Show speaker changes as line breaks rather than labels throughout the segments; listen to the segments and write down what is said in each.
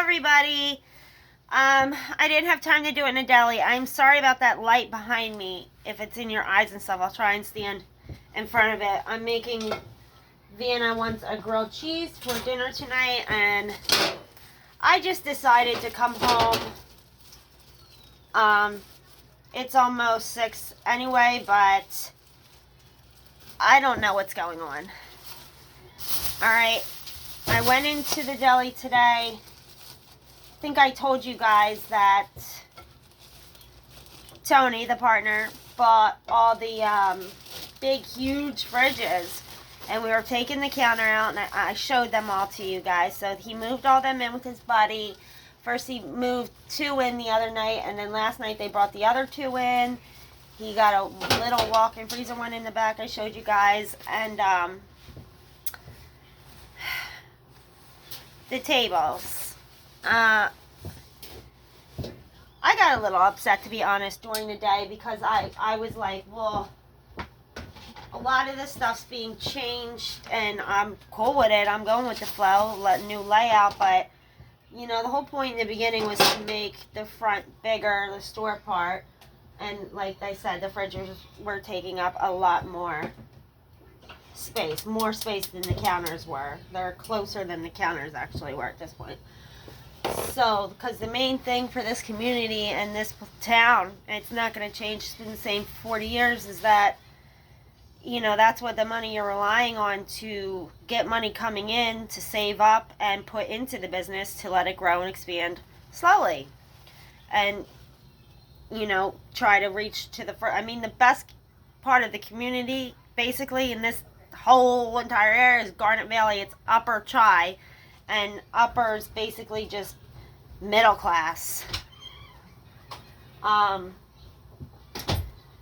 everybody. I didn't have time to do it in a deli. I'm sorry about that light behind me. If it's in your eyes and stuff, I'll try and stand in front of it. I'm making Vannah wants a grilled cheese for dinner tonight, and I just decided to come home. It's almost 6 anyway, but I don't know what's going on. Alright, I went into the deli today. I think I told you guys that Tony, the partner, bought all the big, huge fridges. And we were taking the counter out, and I showed them all to you guys. So he moved all them in with his buddy. First he moved 2 in the other night, and then last night they brought the other 2 in. He got a little walk-in freezer one in the back I showed you guys. And the tables. I got a little upset, to be honest, during the day, because I was like, well, a lot of this stuff's being changed, and I'm cool with it. I'm going with the flow, new layout, but, you know, the whole point in the beginning was to make the front bigger, the store part, and like I said, the fridges were taking up a lot more space than the counters were. They're closer than the counters actually were at this point. So, because the main thing for this community and this town, it's not going to change, it's been the same for 40 years, is that, you know, that's what the money you're relying on to get money coming in, to save up and put into the business to let it grow and expand slowly. And, you know, try to reach to the I mean, the best part of the community, basically, in this whole entire area is Garnet Valley. It's upper Chi, and upper is basically just middle class.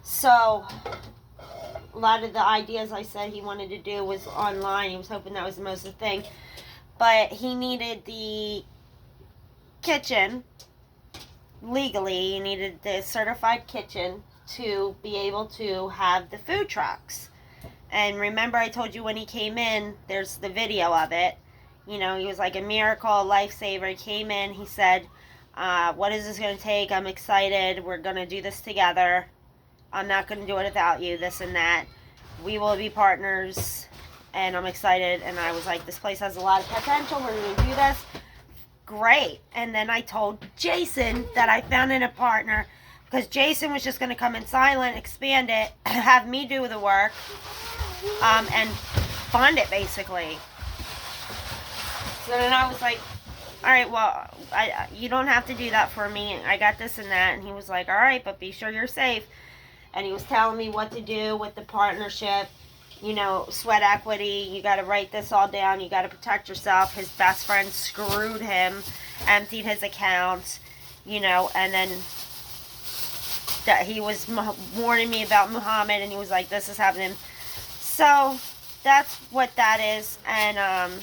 So a lot of the ideas I said he wanted to do was online. He was hoping that was the most of the thing. But he needed the kitchen, legally, he needed the certified kitchen to be able to have the food trucks. And remember I told you when he came in, there's the video of it. You know, he was like a miracle, a lifesaver. He came in, he said, what is this going to take? I'm excited. We're going to do this together. I'm not going to do it without you, this and that. We will be partners, and I'm excited. And I was like, this place has a lot of potential. We're going to do this. Great. And then I told Jason that I found in a partner, because Jason was just going to come in silent, expand it, have me do the work, and fund it, basically. So then I was like, all right, well, you don't have to do that for me. I got this and that. And he was like, all right, but be sure you're safe. And he was telling me what to do with the partnership, you know, sweat equity. You got to write this all down. You got to protect yourself. His best friend screwed him, emptied his account, you know, and then that he was warning me about Muhammad, and he was like, this is happening. So that's what that is. And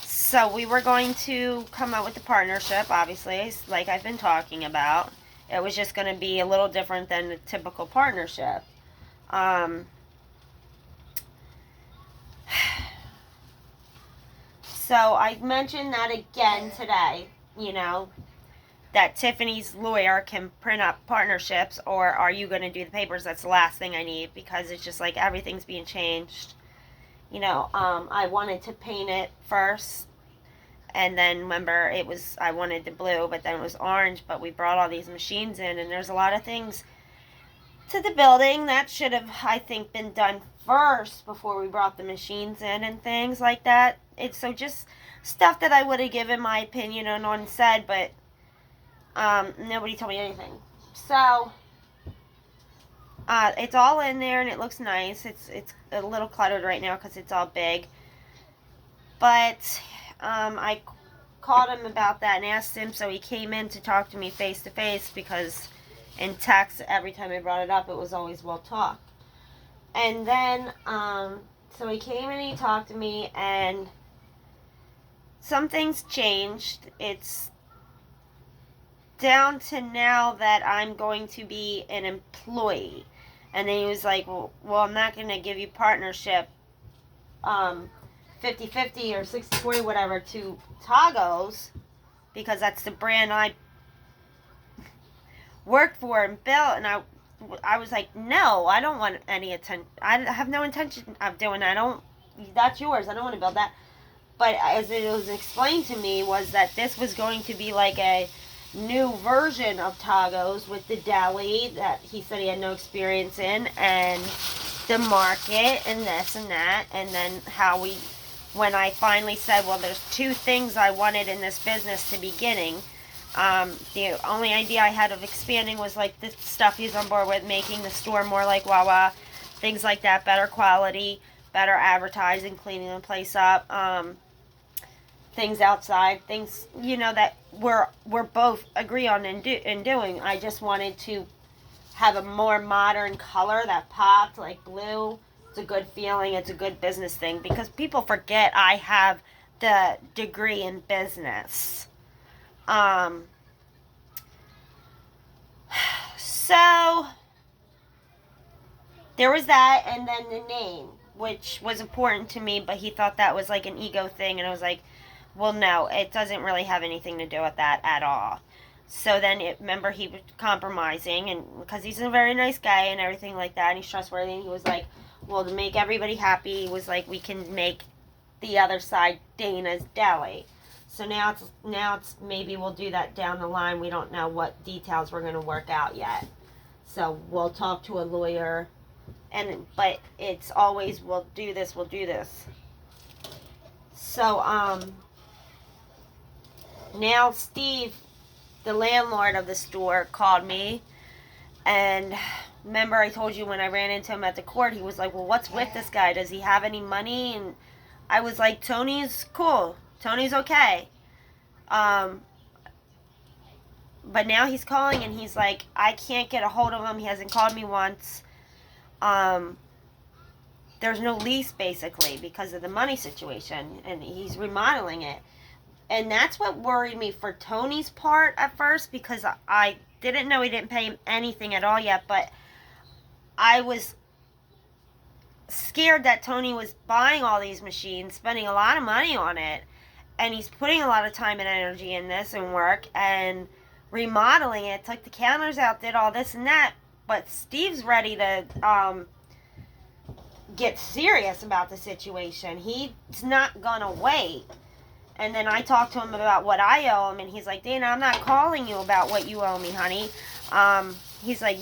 so we were going to come out with the partnership, obviously, like I've been talking about. It was just going to be a little different than the typical partnership. So I mentioned that again today, you know, that Tiffany's lawyer can print up partnerships, or are you going to do the papers? That's the last thing I need, because it's just like everything's being changed. You know, I wanted to paint it first. And then, remember, I wanted the blue, but then it was orange, but we brought all these machines in, and there's a lot of things to the building that should have, I think, been done first before we brought the machines in and things like that. It's so just stuff that I would have given my opinion on said, but nobody told me anything. So, it's all in there, and it looks nice. It's a little cluttered right now because it's all big. But I called him about that and asked him, so he came in to talk to me face to face, because in text, every time I brought it up, it was always well talked. And then, so he came and he talked to me, and some things changed. It's down to now that I'm going to be an employee. And then he was like, well, I'm not going to give you partnership 50-50 or 60-40, whatever, to tagos. because that's the brand I worked for and built, and I was like, no, I don't want any attention. I have no intention of doing that. That's yours. I don't want to build that. But as it was explained to me was that this was going to be like a new version of tagos with the deli that he said he had no experience in, and the market and this and that, and then when I finally said, well, there's two things I wanted in this business to beginning. The only idea I had of expanding was like the stuff he's on board with, making the store more like Wawa, things like that, better quality, better advertising, cleaning the place up, things outside, things, that we're both agree on in doing. I just wanted to have a more modern color that popped, like blue. It's a good feeling. It's a good business thing, because people forget I have the degree in business. So there was that, and then the name, which was important to me, but he thought that was like an ego thing, and I was like, well, no, it doesn't really have anything to do with that at all. So then, remember, he was compromising, and because he's a very nice guy and everything like that, and he's trustworthy, and he was like, well, to make everybody happy, he was like, we can make the other side Dana's Deli. So now it's maybe we'll do that down the line. We don't know what details we're going to work out yet. So we'll talk to a lawyer, but it's always, we'll do this. So now Steve, the landlord of the store, called me, and remember I told you when I ran into him at the court, he was like, well, what's with this guy? Does he have any money? And I was like, Tony's cool. Tony's okay. But now he's calling, and he's like, I can't get a hold of him. He hasn't called me once. There's no lease, basically, because of the money situation, and he's remodeling it. And that's what worried me for Tony's part at first, because I didn't know he didn't pay him anything at all yet, but I was scared that Tony was buying all these machines, spending a lot of money on it, and he's putting a lot of time and energy in this and work and remodeling it, took the counters out, did all this and that, but Steve's ready to get serious about the situation. He's not gonna wait. And then I talked to him about what I owe him, and he's like, Dana, I'm not calling you about what you owe me, honey. He's like,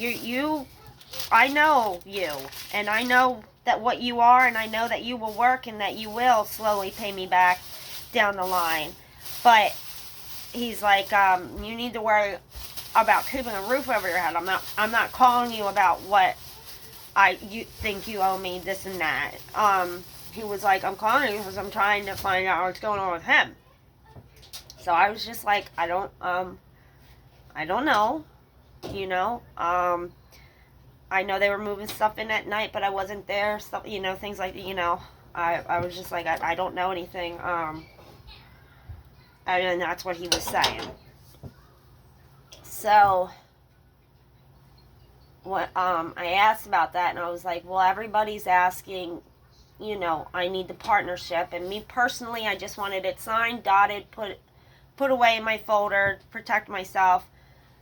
I know you, and I know that what you are, and I know that you will work, and that you will slowly pay me back down the line. But he's like, you need to worry about keeping a roof over your head. I'm not calling you about what you think you owe me, this and that. He was like, I'm calling you because I'm trying to find out what's going on with him. So I was just like, I don't know, I know they were moving stuff in at night, but I wasn't there, stuff, things like, I was just like, I don't know anything, and that's what he was saying. So what I asked about that, and I was like, well, everybody's asking, I need the partnership, and me personally, I just wanted it signed, dotted, put away in my folder, protect myself,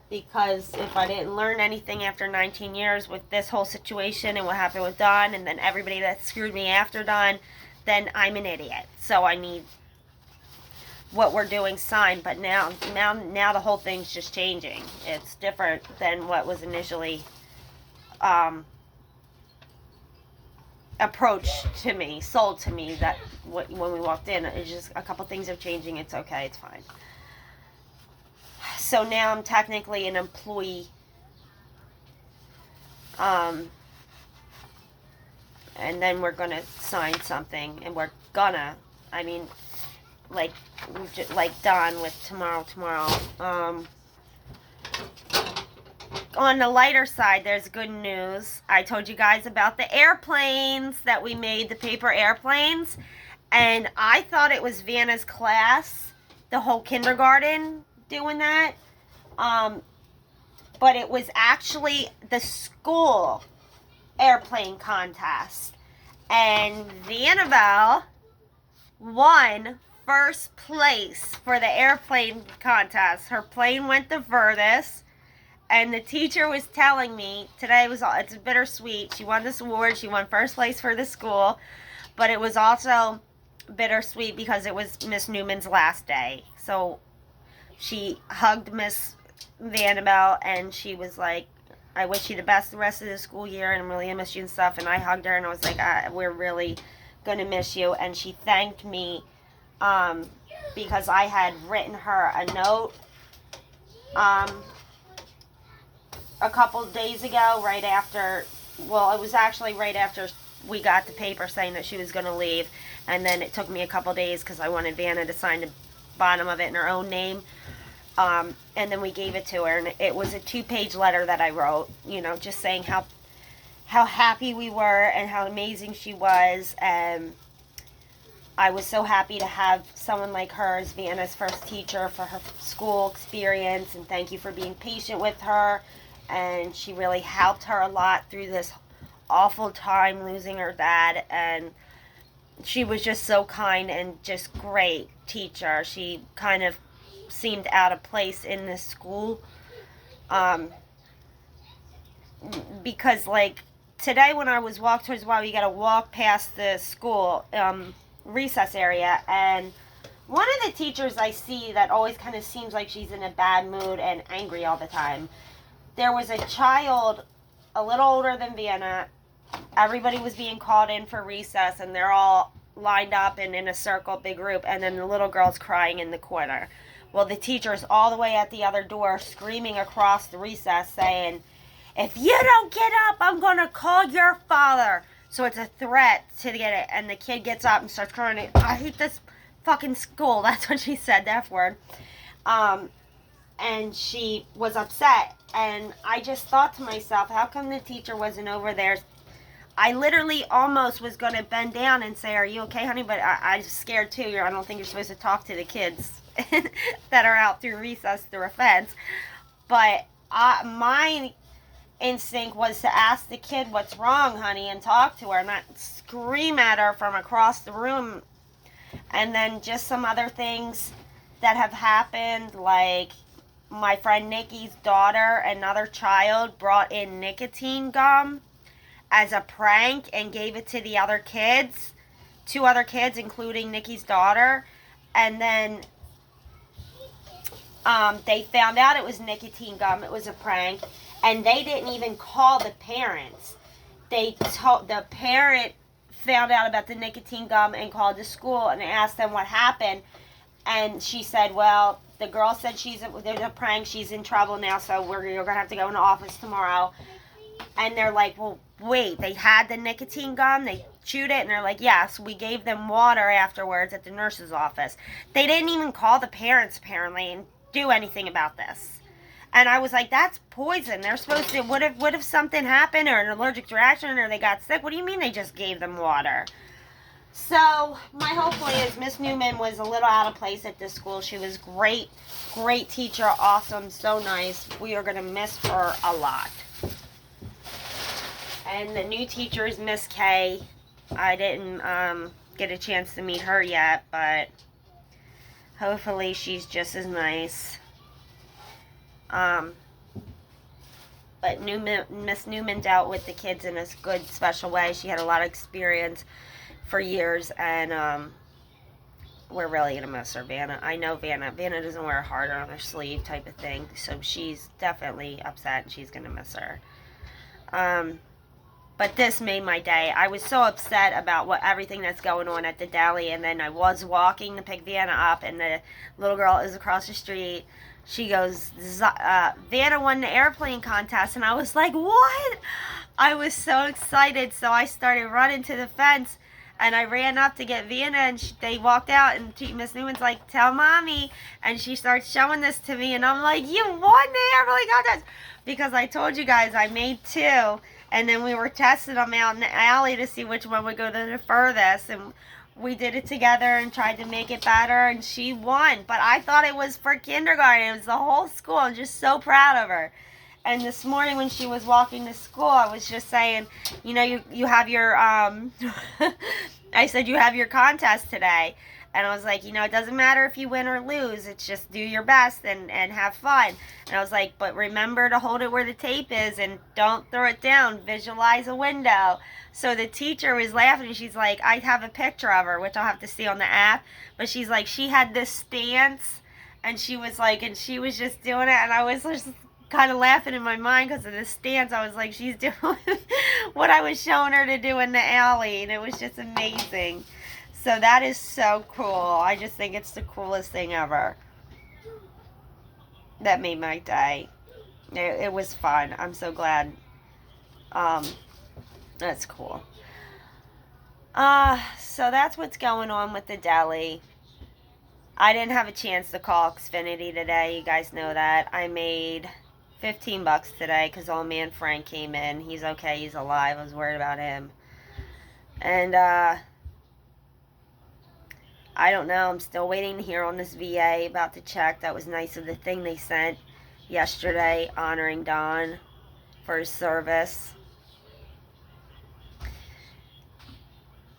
because if I didn't learn anything after 19 years with this whole situation and what happened with Don, and then everybody that screwed me after Don, then I'm an idiot. So I need what we're doing signed, but now the whole thing's just changing. It's different than what was initially approached to me, sold to me, that when we walked in. It's just a couple things are changing. It's okay, it's fine. So now I'm technically an employee, and then we're gonna sign something, and we're gonna, like Don with tomorrow. On the lighter side, there's good news. I told you guys about the airplanes that we made, the paper airplanes, and I thought it was Vannah's class, the whole kindergarten doing that, but it was actually the school airplane contest, and Vannabelle won first place for the airplane contest. Her plane went the furthest. And the teacher was telling me today it's bittersweet. She won this award. She won first place for the school. But it was also bittersweet because it was Miss Newman's last day. So she hugged Miss Vannah and she was like, I wish you the best the rest of the school year and I'm really going to miss you and stuff. And I hugged her and I was like, we're really going to miss you. And she thanked me because I had written her a note a couple days ago, right after, well, it was actually right after we got the paper saying that she was going to leave, and then it took me a couple days because I wanted Vannah to sign the bottom of it in her own name, and then we gave it to her, and it was a 2-page letter that I wrote, just saying how happy we were and how amazing she was, and I was so happy to have someone like her as Vannah's first teacher for her school experience, and thank you for being patient with her. And she really helped her a lot through this awful time losing her dad. And she was just so kind and just great teacher. She kind of seemed out of place in this school. Because, like, today when I was walking towards you got to walk past the school recess area. And one of the teachers I see that always kind of seems like she's in a bad mood and angry all the time. There was a child a little older than Vannah. Everybody was being called in for recess, and they're all lined up and in a circle, big group, and then the little girl's crying in the corner. Well, the teacher's all the way at the other door screaming across the recess saying, if you don't get up, I'm going to call your father. So it's a threat to get it, and the kid gets up and starts crying, I hate this fucking school. That's what she said, the F word. And she was upset. And I just thought to myself, how come the teacher wasn't over there? I literally almost was going to bend down and say, are you okay, honey? But I was scared too. I don't think you're supposed to talk to the kids that are out through recess through a fence. But my instinct was to ask the kid, what's wrong, honey, and talk to her, not scream at her from across the room. And then just some other things that have happened, like my friend Nikki's daughter, another child, brought in nicotine gum as a prank and gave it to the other kids, 2 other kids, including Nikki's daughter. And then they found out it was nicotine gum. It was a prank. And they didn't even call the parents. The parent found out about the nicotine gum and called the school and asked them what happened. And she said, well, the girl said there's a prank, she's in trouble now, so you're going to have to go in the office tomorrow. And they're like, well, wait, they had the nicotine gum, they chewed it, and they're like, yes, we gave them water afterwards at the nurse's office. They didn't even call the parents, apparently, and do anything about this. And I was like, that's poison. They're supposed to, what if something happened, or an allergic reaction, or they got sick? What do you mean they just gave them water? So, my whole point is Miss Newman was a little out of place at this school. She was great, great teacher, awesome, so nice. We are going to miss her a lot. And the new teacher is Miss K. I didn't get a chance to meet her yet, but hopefully she's just as nice. But Miss Newman dealt with the kids in a good, special way. She had a lot of experience for years, and we're really going to miss her. Vannah, I know Vannah doesn't wear a heart on her sleeve type of thing, so she's definitely upset, and she's going to miss her. But this made my day. I was so upset about everything that's going on at the deli, and then I was walking to pick Vannah up, and the little girl is across the street. She goes, Vannah won the airplane contest, and I was like, what? I was so excited, so I started running to the fence, and I ran up to get Vannah, and they walked out, and Miss Newman's like, tell Mommy, and she starts showing this to me, and I'm like, you won the airplane contest, because I told you guys I made 2, and then we were testing them out in the alley to see which one would go to the furthest, and we did it together and tried to make it better, and she won. But I thought it was for kindergarten. It was the whole school. I'm just so proud of her. And this morning when she was walking to school, I was just saying, you know, you have your, I said, you have your contest today. And I was like, you know, it doesn't matter if you win or lose. It's just do your best and have fun. And I was like, but remember to hold it where the tape is and don't throw it down. Visualize a window. So the teacher was laughing and she's like, I have a picture of her, which I'll have to see on the app. But she's like, she had this stance and she was like, and she was just doing it. And I was just kind of laughing in my mind because of the stance. I was like, she's doing what I was showing her to do in the alley. And it was just amazing. So that is so cool. I just think it's the coolest thing ever. That made my day. It was fun. I'm so glad. That's cool. So that's what's going on with the deli. I didn't have a chance to call Xfinity today. You guys know that. I made $15 today because old man Frank came in. He's okay. He's alive. I was worried about him. And, I don't know. I'm still waiting to hear on this VA about the check. That was nice of the thing they sent yesterday honoring Don for his service.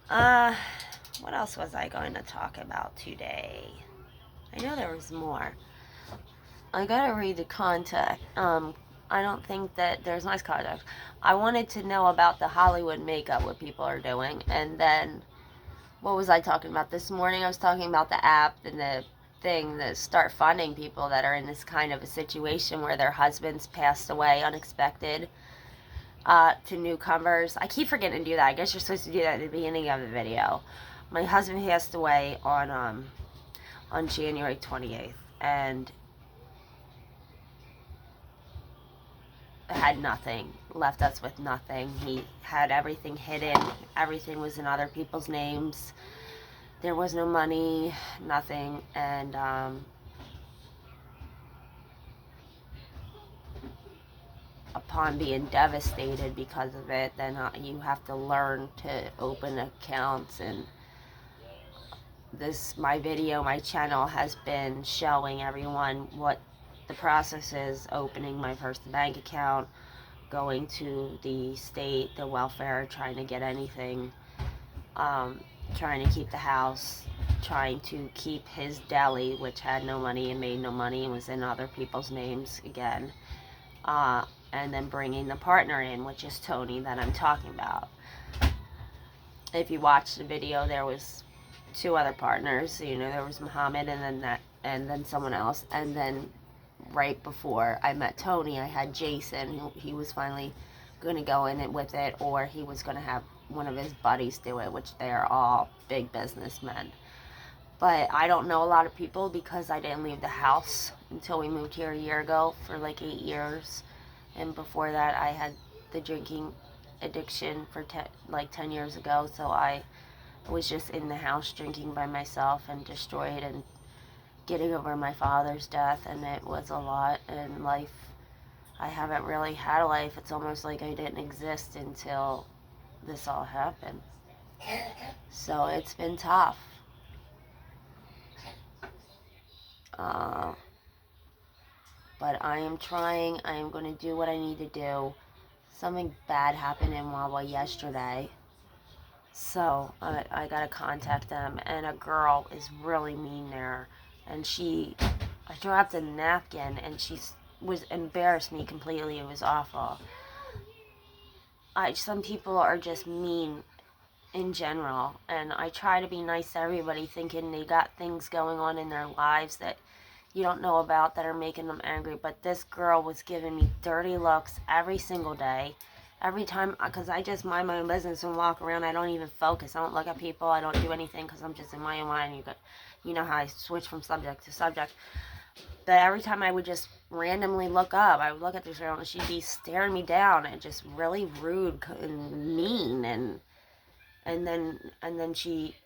What else was I going to talk about today? I know there was more. I gotta read the contact. I don't think that there's nice contacts. I wanted to know about the Hollywood makeup, what people are doing, and then what was I talking about this morning? I was talking about the app and the thing that start funding people that are in this kind of a situation where their husbands passed away unexpected to newcomers. I keep forgetting to do that. I guess you're supposed to do that at the beginning of the video. My husband passed away on January 28th and had nothing, left us with nothing. He had everything hidden. Everything was in other people's names. There was no money, nothing, and upon being devastated because of it, then you have to learn to open accounts. And my channel has been showing everyone what the process is: opening my first bank account, going to the state, the welfare, trying to get anything, trying to keep the house, trying to keep his deli, which had no money and made no money and was in other people's names again, and then bringing the partner in, which is Tony that I'm talking about. If you watch the video, there was 2 other partners. You know, there was Muhammad and then someone else, and then right before I met Tony, I had Jason. He was finally going to go in it with it, or he was going to have one of his buddies do it, which they're all big businessmen. But I don't know a lot of people because I didn't leave the house until we moved here a year ago for like 8 years. And before that, I had the drinking addiction for 10 years ago. So I was just in the house drinking by myself and destroyed and getting over my father's death, and it was a lot. And life, I haven't really had a life. It's almost like I didn't exist until this all happened. So it's been tough. But I am trying. I am going to do what I need to do. Something bad happened in Wawa yesterday. So I got to contact them. And a girl is really mean there. And I dropped a napkin and she embarrassed me completely. It was awful. Some people are just mean in general. And I try to be nice to everybody, thinking they got things going on in their lives that you don't know about that are making them angry. But this girl was giving me dirty looks every single day. Every time, because I just mind my own business and walk around. I don't even focus. I don't look at people. I don't do anything because I'm just in my own mind. You know how I switch from subject to subject. But every time I would just randomly look up, I would look at this girl and she'd be staring me down and just really rude and mean. And then she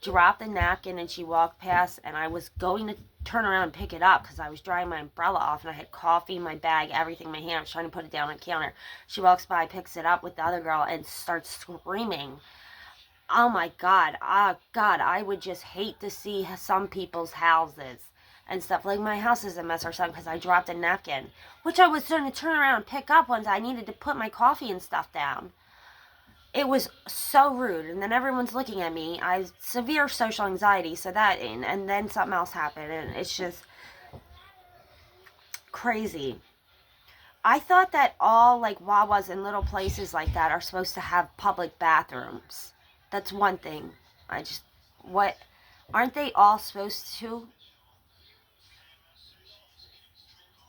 dropped the napkin and she walked past, and I was going to turn around and pick it up because I was drying my umbrella off and I had coffee in my bag, everything in my hand. I was trying to put it down on the counter. She walks by, picks it up with the other girl, and starts screaming. Oh my God. Oh God, I would just hate to see some people's houses and stuff. Like my house is a mess or something because I dropped a napkin, which I was going to turn around and pick up once I needed to put my coffee and stuff down. it was so rude. And then everyone's looking at me. I have severe social anxiety, so that, and then something else happened, and it's just crazy. I thought that all, like, Wawas and little places like that are supposed to have public bathrooms. That's one thing. Aren't they all supposed to?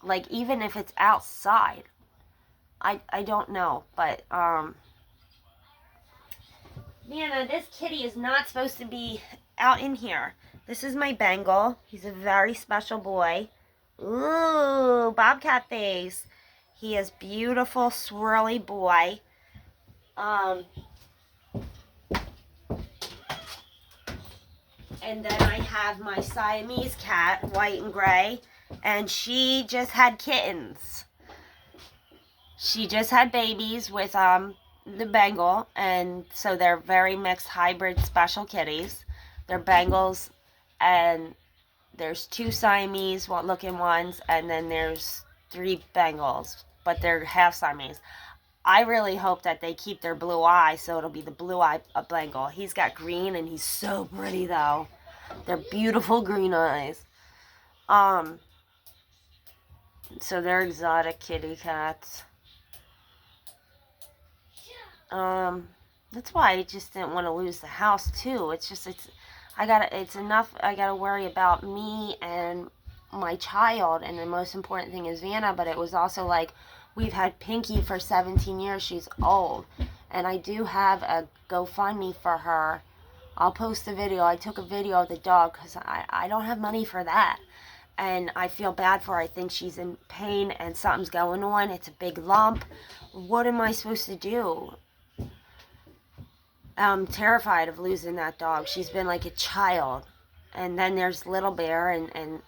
Like, even if it's outside. I don't know, but, Vannah, this kitty is not supposed to be out in here. This is my Bengal. He's a very special boy. Ooh, bobcat face. He is beautiful, swirly boy. And then I have my Siamese cat, white and gray, and she just had kittens. She just had babies with the Bengal, and so they're very mixed hybrid special kitties. They're Bengals, and there's 2 Siamese looking ones, and then there's 3 Bengals, but they're half Siamese. I really hope that they keep their blue eye, so it'll be the blue eye Bengal. He's got green, and he's so pretty, though. They're beautiful green eyes. So they're exotic kitty cats. That's why I just didn't want to lose the house too. It's enough. I gotta worry about me and my child, and the most important thing is Vannah. But it was also like, we've had Pinky for 17 years. She's old, and I do have a GoFundMe for her. I'll post a video. I took a video of the dog because I don't have money for that. And I feel bad for her. I think she's in pain and something's going on. It's a big lump. What am I supposed to do? I'm terrified of losing that dog. She's been like a child. And then there's Little Bear, and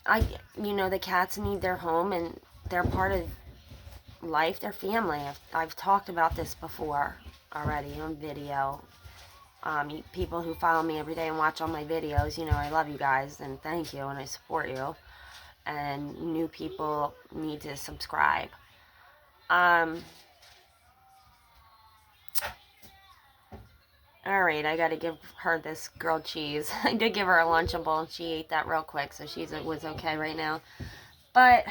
the cats need their home, and they're part of life, their family. I've talked about this before already on video. People who follow me every day and watch all my videos, I love you guys, and thank you, and I support you. And new people need to subscribe. Alright, I gotta give her this grilled cheese. I did give her a Lunchable, and she ate that real quick, so she was okay right now. But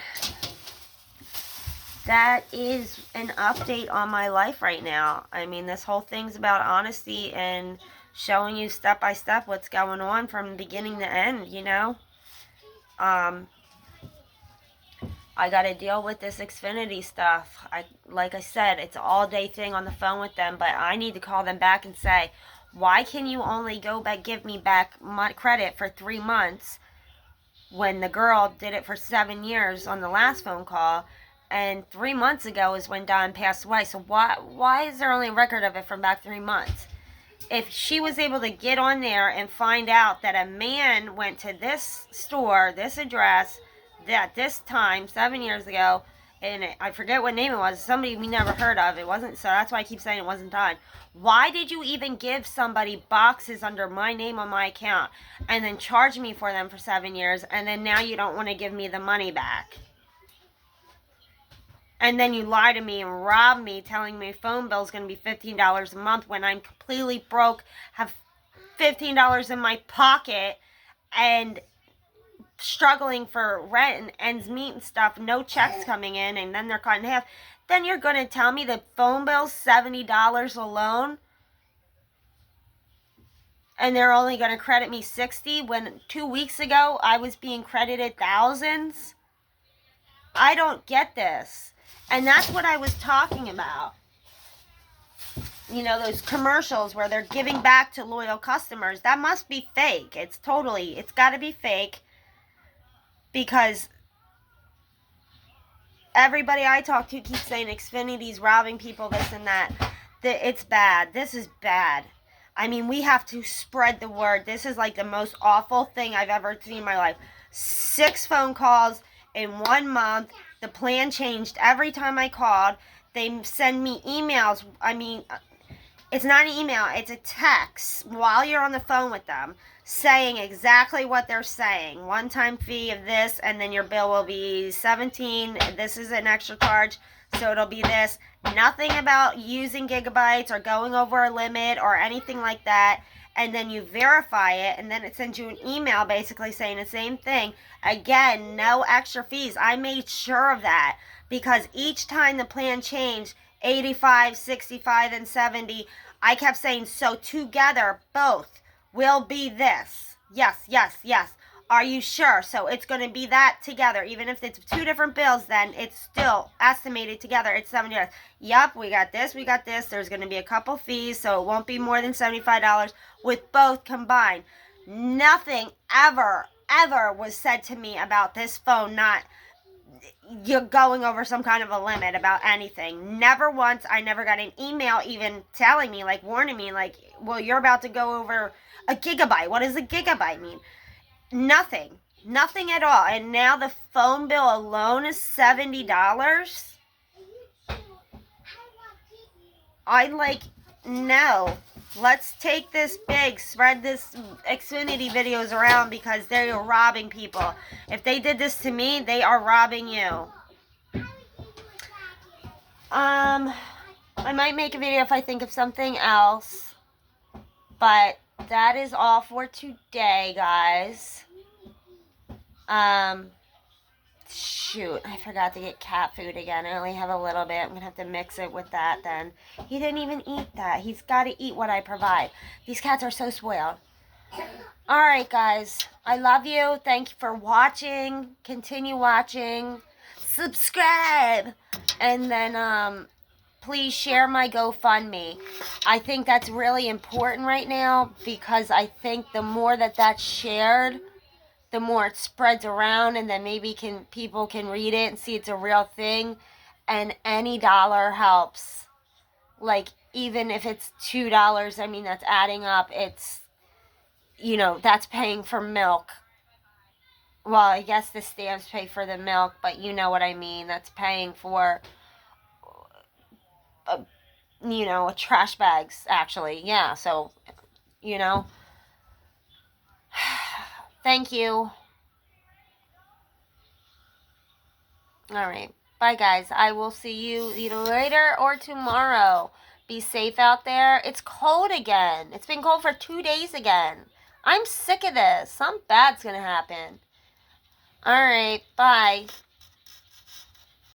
that is an update on my life right now. I mean, this whole thing's about honesty and showing you step by step what's going on from beginning to end, I got to deal with this Xfinity stuff. Like I said, it's an all-day thing on the phone with them, but I need to call them back and say, why can you only give me back my credit for 3 months when the girl did it for 7 years on the last phone call? And 3 months ago is when Don passed away. So why is there only a record of it from back 3 months? If she was able to get on there and find out that a man went to this store, this address, at this time, 7 years ago, and I forget what name it was, somebody we never heard of, it wasn't, so that's why I keep saying it wasn't Don. Why did you even give somebody boxes under my name on my account, and then charge me for them for 7 years, and then now you don't want to give me the money back? And then you lie to me and rob me, telling me phone bill's going to be $15 a month when I'm completely broke, have $15 in my pocket, and struggling for rent and ends meet and stuff, no checks coming in, and then they're cut in half. Then you're going to tell me the phone bill's $70 alone, and they're only going to credit me $60 when 2 weeks ago I was being credited thousands? I don't get this. And that's what I was talking about. Those commercials where they're giving back to loyal customers. That must be fake. It's got to be fake. Because everybody I talk to keeps saying Xfinity's robbing people, this and that. It's bad. This is bad. I mean, we have to spread the word. This is like the most awful thing I've ever seen in my life. 6 phone calls in 1 month. The plan changed every time I called. They send me emails. I mean, it's not an email. It's a text while you're on the phone with them saying exactly what they're saying. One-time fee of this, and then your bill will be $17. This is an extra charge, so it'll be this. Nothing about using gigabytes or going over a limit or anything like that. And then you verify it, and then it sends you an email basically saying the same thing. Again, no extra fees. I made sure of that because each time the plan changed, 85, 65, and 70, I kept saying, so together, both will be this. Yes, yes, yes. Are you sure? So it's going to be that together. Even if it's two different bills, then it's still estimated together. It's $70. Yup, we got this, we got this. There's going to be a couple fees, so it won't be more than $75 with both combined. Nothing ever was said to me about this phone not you're going over some kind of a limit about anything. Never once. I never got an email even telling me, like warning me, like, well, you're about to go over a gigabyte. What does a gigabyte mean? Nothing. Nothing at all. And now the phone bill alone is $70. No. Let's take this big, spread this Xfinity videos around because they are robbing people. If they did this to me, they are robbing you. I might make a video if I think of something else. But that is all for today, guys. Shoot, I forgot to get cat food again. I only have a little bit. I'm going to have to mix it with that then. He didn't even eat that. He's got to eat what I provide. These cats are so spoiled. Alright, guys. I love you. Thank you for watching. Continue watching. Subscribe. And then, please share my GoFundMe. I think that's really important right now because I think the more that that's shared, the more it spreads around, and then maybe people can read it and see it's a real thing, and any dollar helps. Like, even if it's $2, I mean, that's adding up. It's, that's paying for milk. Well, I guess the stamps pay for the milk, but you know what I mean. That's paying for, trash bags, actually. Yeah, so, Thank you. Alright. Bye, guys. I will see you either later or tomorrow. Be safe out there. It's cold again. It's been cold for 2 days again. I'm sick of this. Something bad's going to happen. Alright. Bye.